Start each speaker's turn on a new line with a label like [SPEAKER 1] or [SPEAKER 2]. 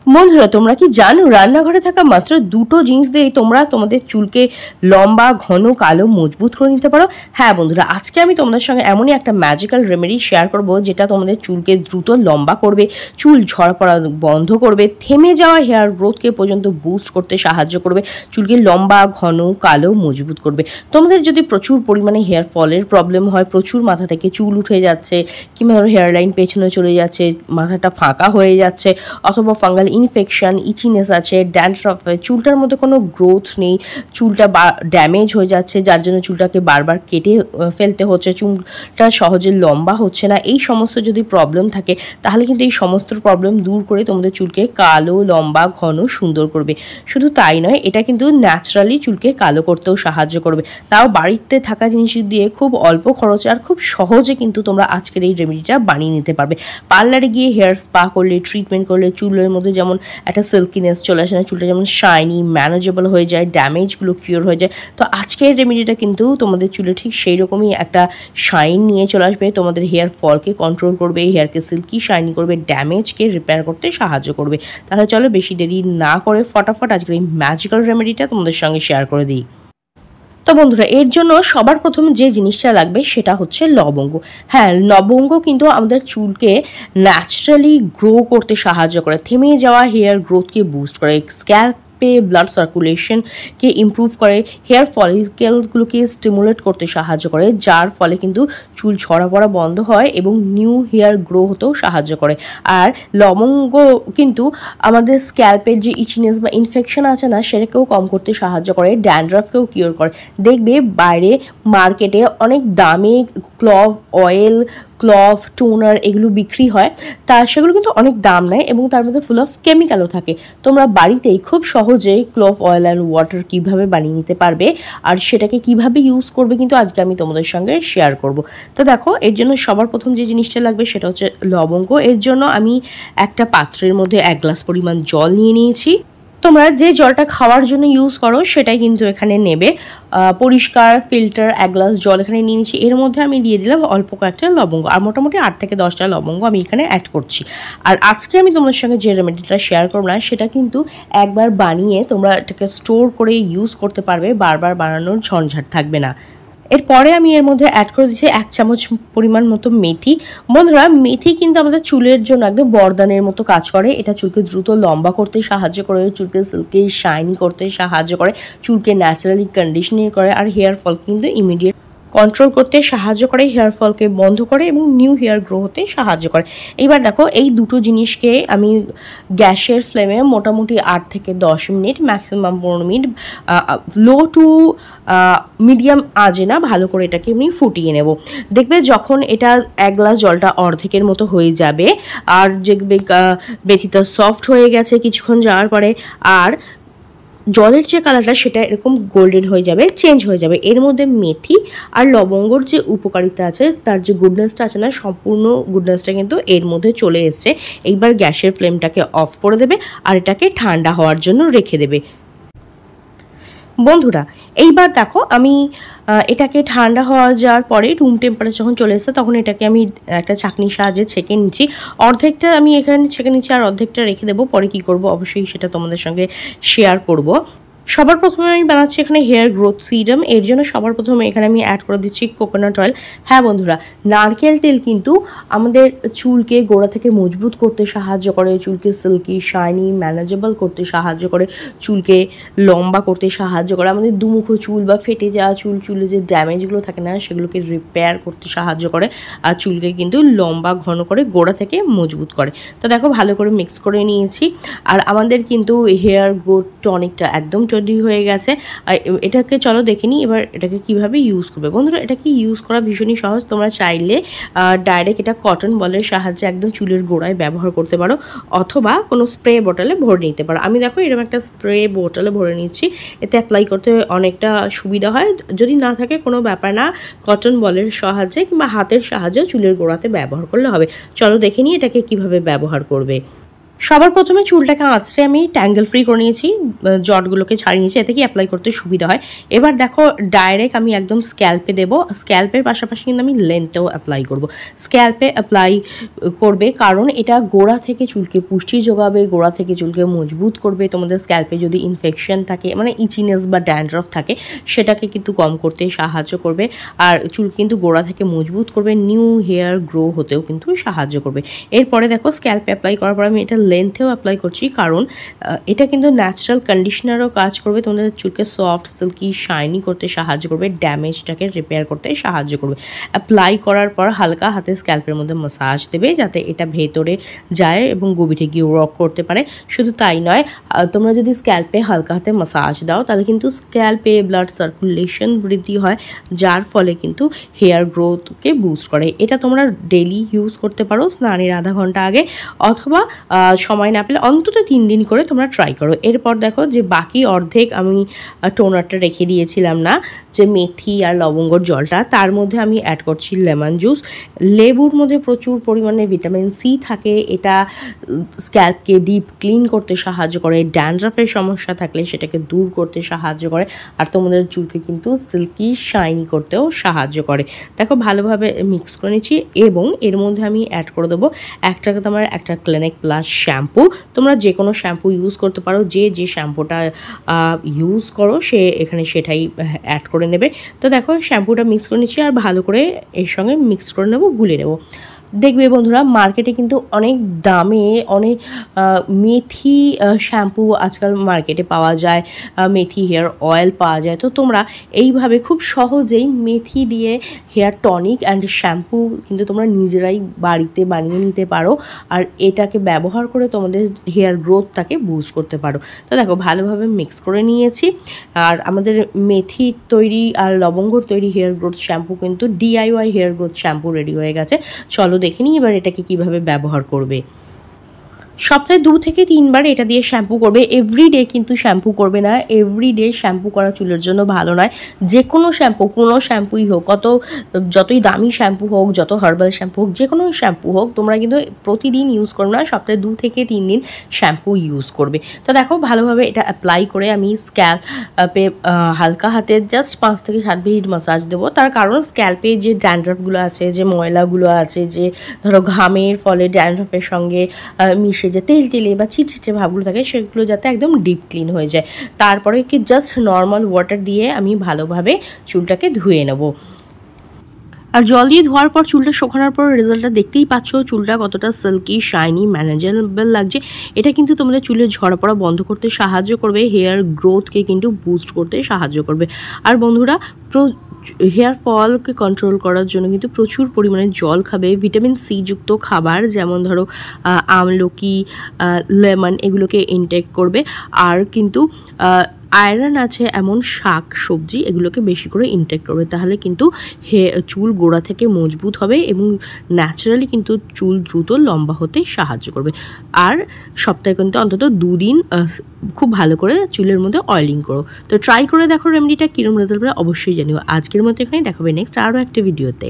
[SPEAKER 1] বন্ধুরা, তোমরা কি জানো রান্নাঘরে থাকা মাত্র দুটো জিনিস দিয়ে তোমরা তোমাদের চুলকে লম্বা, ঘন, কালো, মজবুত করে নিতে পারো? হ্যাঁ বন্ধুরা, আজকে আমি তোমাদের সঙ্গে এমনই একটা ম্যাজিক্যাল রেমেডি শেয়ার করব যেটা তোমাদের চুলকে দ্রুত লম্বা করবে, চুল ঝরা পড়া বন্ধ করবে, থেমে যাওয়া হেয়ার গ্রোথকে পর্যন্ত বুস্ট করতে সাহায্য করবে, চুলকে লম্বা, ঘন, কালো, মজবুত করবে। তোমাদের যদি প্রচুর পরিমাণে হেয়ার ফলের প্রবলেম হয়, প্রচুর মাথা থেকে চুল উঠে যাচ্ছে, কিংবা ধরো হেয়ার লাইন পেছনে চলে যাচ্ছে, মাথাটা ফাঁকা হয়ে যাচ্ছে, অথবা ফাঙ্গাল ইনফেকশন, ইচিনেস আছে, ড্যান্ড্রাফ, চুলটার মধ্যে কোনো গ্রোথ নেই, চুলটা ড্যামেজ হয়ে যাচ্ছে, যার জন্য চুলটাকে বারবার কেটে ফেলতে হচ্ছে, চুলটা সহজে লম্বা হচ্ছে না, এই সমস্ত যদি প্রবলেম থাকে তাহলে কিন্তু এই সমস্ত প্রবলেম দূর করে তোমাদের চুলকে কালো, লম্বা, ঘন, সুন্দর করবে। শুধু তাই নয়, এটা কিন্তু ন্যাচারালি চুলকে কালো করতেও সাহায্য করবে। তাও বাড়িতে থাকা জিনিস দিয়ে খুব অল্প খরচে আর খুব সহজে কিন্তু তোমরা আজকের এই রেমেডিটা বানিয়ে নিতে পারবে। পার্লারে গিয়ে হেয়ার স্পা করলে, ট্রিটমেন্ট করলে চুলের মধ্যে যেমন একটা সিল্কিনেস চলে আসে না, চুলটা যেমন শাইনি, ম্যানেজেবল হয়ে যায়, ড্যামেজগুলো কিওর হয়ে যায়, তো আজকের রেমেডিটা কিন্তু তোমাদের চুলে ঠিক সেই রকমই একটা শাইন নিয়ে চলে আসবে, তোমাদের হেয়ার ফলকে কন্ট্রোল করবে, হেয়ারকে সিল্কি শাইনি করবে, ড্যামেজকে রিপেয়ার করতে সাহায্য করবে। তাহলে চলো বেশি দেরি না করে ফটাফট আজকের এই ম্যাজিক্যাল রেমেডিটা তোমাদের সঙ্গে শেয়ার করে দিই। তো বন্ধুরা, এর জন্য সবার প্রথম যে জিনিসটা লাগবে সেটা হচ্ছে লবঙ্গ। হ্যাঁ, লবঙ্গ কিন্তু আমাদের চুলকে ন্যাচারালি গ্রো করতে সাহায্য করে, থেমে যাওয়া হেয়ার গ্রোথকে বুস্ট করে, স্ক্যাল্পে ব্লাড সার্কুলেশনকে ইমপ্রুভ করে, হেয়ার ফলিকেলগুলোকে স্টিমুলেট করতে সাহায্য করে, যার ফলে কিন্তু চুল ঝরা পড়া বন্ধ হয় এবং নিউ হেয়ার গ্রো হতেও সাহায্য করে। আর লবঙ্গ কিন্তু আমাদের স্ক্যাল্পের যে ইচিনেস বা ইনফেকশন আছে না, সেটাকেও কম করতে সাহায্য করে, ড্যান্ড্রাফকেও কিওর করে। দেখবে বাইরে মার্কেটে অনেক দামি ক্লভ অয়েল, ক্লভ টোনার এগুলো বিক্রি হয়, তা সেগুলো কিন্তু অনেক দাম নেয় এবং তার মধ্যে ফুল অফ কেমিক্যালও থাকে। তোমরা বাড়িতেই খুব সহজেই ক্লভ অয়েল অ্যান্ড ওয়াটার কীভাবে বানিয়ে নিতে পারবে আর সেটাকে কিভাবে ইউজ করবে কিন্তু আজকে আমি তোমাদের সঙ্গে শেয়ার করব। তো দেখো, এর জন্য সবার প্রথম যে জিনিসটা লাগবে সেটা হচ্ছে লবঙ্গ। এর জন্য আমি একটা পাত্রের মধ্যে 1 গ্লাস পরিমাণ জল নিয়ে নিয়েছি। তোমরা যে জলটা খাওয়ার জন্য ইউজ করো সেটাই কিন্তু এখানে নেবে। পরিষ্কার ফিল্টার 1 গ্লাস জল এখানে নিয়ে নিচ্ছি। এর মধ্যে আমি দিয়ে দিলাম অল্প কয়েকটা লবঙ্গ, আর মোটামুটি 8 থেকে 10টা লবঙ্গ আমি এখানে অ্যাড করছি। আর আজকে আমি তোমাদের সঙ্গে যে রেমেডিটা শেয়ার করব না, সেটা কিন্তু একবার বানিয়ে তোমরা এটাকে স্টোর করে ইউজ করতে পারবে, বারবার বানানোর ঝঞ্ঝাট থাকবে না। এরপরে আমি এর মধ্যে অ্যাড করে দিচ্ছি 1 চামচ পরিমাণ মতো মেথি। বন্ধুরা, মেথি কিন্তু আমাদের চুলের জন্য একদম বরদানের মতো কাজ করে। এটা চুলকে দ্রুত লম্বা করতে সাহায্য করে, চুলকে সিল্কি শাইনি করতে সাহায্য করে, চুলকে ন্যাচারালি কন্ডিশনিং করে, আর হেয়ার ফল কিন্তু ইমিডিয়েট কন্ট্রোল করতে সাহায্য করে, হেয়ার ফলকে বন্ধ করে এবং নিউ হেয়ার গ্রো হতে সাহায্য করে। এইবার দেখো, এই দুটো জিনিসকে আমি গ্যাসের ফ্লেমে মোটামুটি 8 থেকে 10 minute, maximum 15 minute low to medium আঁচে না ভালো করে এটাকে আমি ফুটিয়ে নেব। দেখবে যখন এটা 1 গ্লাস জলটা অর্ধেকের মতো হয়ে যাবে আর দেখবে মেথিটা সফট হয়ে গেছে কিছুক্ষণ যাওয়ার পরে, আর জলের যে কালারটা সেটা এরকম গোল্ডেন হয়ে যাবে, চেঞ্জ হয়ে যাবে, এর মধ্যে মেথি আর লবঙ্গর যে উপকারিতা আছে, তার যে গুডনেসটা আছে না, সম্পূর্ণ গুডনেসটা কিন্তু এর মধ্যে চলে এসছে। এইবার গ্যাসের ফ্লেমটাকে অফ করে দেবে আর এটাকে ঠান্ডা হওয়ার জন্য রেখে দেবে। বন্ধুরা, এইবার দেখো, আমি এটাকে ঠান্ডা হওয়া যাওয়ার পরে রুম টেম্পারেচার যখন চলে এসেছে তখন এটাকে আমি একটা ছাঁকনির সাহায্যে ছেঁকে নিচ্ছি। অর্ধেকটা আমি এখানে ছেঁকে নিচ্ছি আর অর্ধেকটা রেখে দেবো, পরে কি করব অবশ্যই সেটা তোমাদের সঙ্গে শেয়ার করব। সবার প্রথমে আমি বানাচ্ছি এখানে হেয়ার গ্রোথ সিরাম। এর জন্য সবার প্রথমে এখানে আমি অ্যাড করে দিচ্ছি কোকোনাট অয়েল। হ্যাঁ বন্ধুরা, নারকেল তেল কিন্তু আমাদের চুলকে গোড়া থেকে মজবুত করতে সাহায্য করে, চুলকে সিল্কি শাইনি ম্যানেজেবল করতে সাহায্য করে, চুলকে লম্বা করতে সাহায্য করে, আমাদের দুমুখো চুল বা ফেটে যাওয়া চুল, চুলে যে ড্যামেজগুলো থাকে না সেগুলোকে রিপেয়ার করতে সাহায্য করে, আর চুলকে কিন্তু লম্বা ঘন করে গোড়া থেকে মজবুত করে। তো দেখো, ভালো করে মিক্স করে নিয়েছি আর আমাদের কিন্তু হেয়ার গ্রোথ টনিকটা একদম রেডি হয়ে গেছে। এটাকে চলো দেখে নিই এবার এটাকে কিভাবে ইউজ করবে। বন্ধুরা, এটাকে ইউজ করা ভীষণই সহজ। তোমরা চাইলে ডাইরেক্ট এটা কটন বলের সাহায্যে একদম চুলের গোড়ায় ব্যবহার করতে পারো, অথবা কোনো স্প্রে বোতলে ভরে নিতে পারো। আমি দেখো এরকম একটা স্প্রে বোতলে ভরে নিচ্ছি, এতে অ্যাপ্লাই করতে অনেকটা সুবিধা হয়। যদি না থাকে কোনো ব্যাপার না, কটন বলের সাহায্যে কিংবা হাতের সাহায্যে চুলের গোড়াতে ব্যবহার করলে হবে। চলো দেখে নিই এটাকে কিভাবে ব্যবহার করবে। সবার প্রথমে চুলটাকে আঁচড়ে আমি ট্যাঙ্গেল ফ্রি করে নিয়েছি, জটগুলোকে ছাড়িয়ে নিয়েছি, এতে কি অ্যাপ্লাই করতে সুবিধা হয়। এবার দেখো ডাইরেক্ট আমি একদম স্ক্যাল্পে দেবো, স্ক্যাল্পের পাশাপাশি কিন্তু আমি লেন্থেও অ্যাপ্লাই করব। স্ক্যাল্পে অ্যাপ্লাই করবে কারণ এটা গোড়া থেকে চুলকে পুষ্টি যোগাবে, গোড়া থেকে চুলকে মজবুত করবে। তোমাদের স্ক্যাল্পে যদি ইনফেকশন থাকে, মানে ইচিনেস বা ড্যান্ড্রফ থাকে, সেটাকে কিন্তু কম করতে সাহায্য করবে। আর চুল কিন্তু গোড়া থেকে মজবুত করবে, নিউ হেয়ার গ্রো হতেও কিন্তু সাহায্য করবে। এরপরে দেখো স্ক্যাল্পে অ্যাপ্লাই করার পর আমি এটা লেন্থেও অ্যাপ্লাই করছি, কারণ এটা কিন্তু ন্যাচারাল কন্ডিশনারও কাজ করবে, তোমাদের চুলকে সফট সিল্কি শাইনি করতে সাহায্য করবে, ড্যামেজটাকে রিপেয়ার করতে সাহায্য করবে। অ্যাপ্লাই করার পর হালকা হাতে স্ক্যাল্পের মধ্যে মাসাজ দেবে যাতে এটা ভেতরে যায় এবং গভীরে গিয়ে ওয়ার্ক করতে পারে। শুধু তাই নয়, তোমরা যদি স্ক্যাল্পে হালকা হাতে মাসাজ দাও তাহলে কিন্তু স্ক্যাল্পে ব্লাড সার্কুলেশন বৃদ্ধি হয়, যার ফলে কিন্তু হেয়ার গ্রোথকে বুস্ট করে। এটা তোমরা ডেলি ইউজ করতে পারো স্নানের আধা ঘন্টা আগে, অথবা সময় না পেলে অন্তত 3 দিন করে তোমরা ট্রাই করো। এরপর দেখো যে বাকি অর্ধেক আমি টোনারটা রেখে দিয়েছিলাম না, যে মেথি আর লবঙ্গর জলটা, তার মধ্যে আমি অ্যাড করছি লেমন জুস। লেবুর মধ্যে প্রচুর পরিমাণে ভিটামিন সি থাকে, এটা স্ক্যাল্পকে ডিপ ক্লিন করতে সাহায্য করে, ড্যান্ড্রাফের সমস্যা থাকলে সেটাকে দূর করতে সাহায্য করে, আর তোমাদের চুলকে কিন্তু সিল্কি শাইনি করতেও সাহায্য করে। দেখো ভালোভাবে মিক্স করে নিচ্ছি এবং এর মধ্যে আমি অ্যাড করে দেবো তোমার একটা ক্লিনিক প্লাস শ্যাম্পু। তোমরা যে কোনো শ্যাম্পু ইউজ করতে পারো, যে শ্যাম্পুটা ইউজ করো সে এখানে সেটাই অ্যাড করে নেবে। তো দেখো শ্যাম্পুটা মিক্স করে নিচ্ছি আর ভালো করে এর সঙ্গে মিক্স করে নেবো, গুলে নেবো। দেখবে বন্ধুরা মার্কেটে কিন্তু অনেক দামে অনেক মেথি শ্যাম্পু আজকাল মার্কেটে পাওয়া যায়, মেথি হেয়ার অয়েল পাওয়া যায়। তো তোমরা এইভাবে খুব সহজেই মেথি দিয়ে হেয়ার টনিক অ্যান্ড শ্যাম্পু কিন্তু তোমরা নিজেরাই বাড়িতে বানিয়ে নিতে পারো, আর এটাকে ব্যবহার করে তোমাদের হেয়ার গ্রোথটাকে বুস্ট করতে পারো। তো দেখো ভালোভাবে মিক্স করে নিয়েছি, আর আমাদের মেথি তৈরি আর লবঙ্গর তৈরি হেয়ার গ্রোথ শ্যাম্পু কিন্তু DIY hair growth shampoo ready হয়ে গেছে। চলো দেখে নিই এবার এটাকে কিভাবে ব্যবহার করবে। সপ্তাহে 2 থেকে 3 বার এটা দিয়ে শ্যাম্পু করবে, এভরিডে কিন্তু শ্যাম্পু করবে না। এভরিডে শ্যাম্পু করা চুলের জন্য ভালো নয়। যে কোনো শ্যাম্পু, কোনো শ্যাম্পুই হোক, যতই দামি শ্যাম্পু হোক, যত হার্বাল শ্যাম্পু হোক, যে কোনো শ্যাম্পু হোক, তোমরা কিন্তু প্রতিদিন ইউজ করবে না, সপ্তাহে 2 থেকে 3 দিন শ্যাম্পু ইউজ করবে। তো দেখো ভালোভাবে এটা অ্যাপ্লাই করে আমি স্ক্যাল্পে হালকা হাতে জাস্ট 5 থেকে 7 মিনিট মাসাজ দেবো। তার কারণ স্ক্যাল্পে যে ড্যান্ড্রাফগুলো আছে, যে ময়লাগুলো আছে, যে ধরো ঘামের ফলে ড্যান্ড্রাফের সঙ্গে মিশে যে তেলে বা চিটচিটে ভাবগুলো থাকে, সেগুলো যাতে একদম ডিপ ক্লিন হয়ে যায়। তারপরে কি জাস্ট নর্মাল ওয়াটার দিয়ে আমি ভালোভাবে চুলটাকে ধুয়ে নেব। আর জল দিয়ে ধোয়ার পর চুলটা শুকানোর পর রেজাল্টটা দেখতেই পাচ্ছ, চুলটা কতটা সিল্কি শাইনি ম্যানেজেবল লাগছে। এটা কিন্তু তোমাদের চুলের ঝরা পড়া বন্ধ করতে সাহায্য করবে, হেয়ার গ্রোথকে কিন্তু বুস্ট করতে সাহায্য করবে। আর বন্ধুরা হেয়ার ফলকে কন্ট্রোল করার জন্য কিন্তু প্রচুর পরিমাণে জল খাবে, ভিটামিন সি যুক্ত খাবার যেমন ধরো আমলকি, লেমন, এগুলোকে ইনটেক করবে। আর কিন্তু আয়রন আছে এমন শাক সবজি, এগুলোকে বেশি করে ইনটেক করবে, তাহলে কিন্তু চুল গোড়া থেকে মজবুত হবে এবং ন্যাচারালি কিন্তু চুল দ্রুত লম্বা হতে সাহায্য করবে। আর সপ্তাহে কিন্তু অন্তত 2 দিন খুব ভালো করে চুলের মধ্যে অয়েলিং করো। তো ট্রাই করে দেখো রেমেডিটা কীরকম রেজাল্ট পাবে, অবশ্যই জানিও। আজকের মতো এখানেই দেখাবে নেক্সট আরও একটা ভিডিওতে।